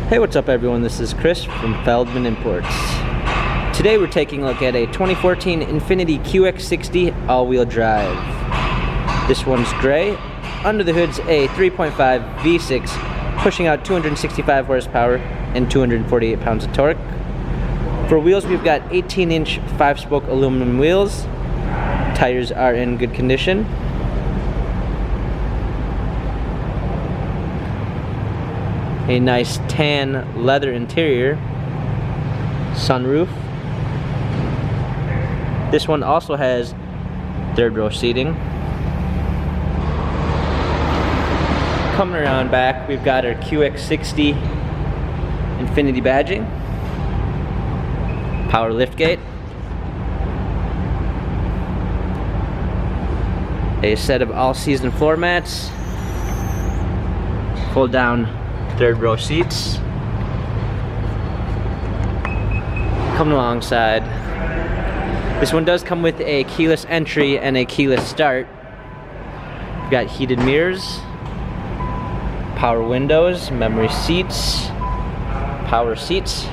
Hey, what's up everyone? This is Chris from Feldmann Imports. Today we're taking a look at a 2014 INFINITI QX60 all-wheel drive. This one's gray. Under the hood's a 3.5 V6 pushing out 265 horsepower and 248 pounds of torque. For wheels, we've got 18-inch 5-spoke aluminum wheels. Tires are in good condition. A nice tan leather interior. Sunroof. This one also has third row seating. Coming around back, we've got our QX60 INFINITI badging. Power liftgate. A set of all-season floor mats. Fold down third row seats. Coming alongside, this one does come with a keyless entry and a keyless start. We've got heated mirrors, power windows, memory seats, power seats.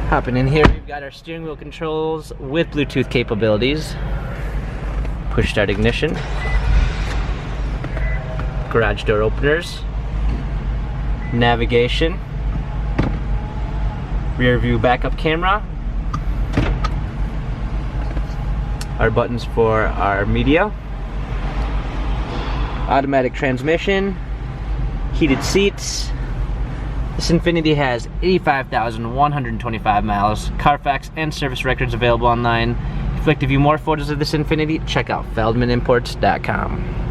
Hopping in here, we've got our steering wheel controls with Bluetooth capabilities. Push start ignition. Garage door openers. Navigation, rear view backup camera, our buttons for our media, automatic transmission, heated seats. This INFINITI has 85,125 miles, Carfax and service records available online. If you'd like to view more photos of this INFINITI, check out feldmanimports.com.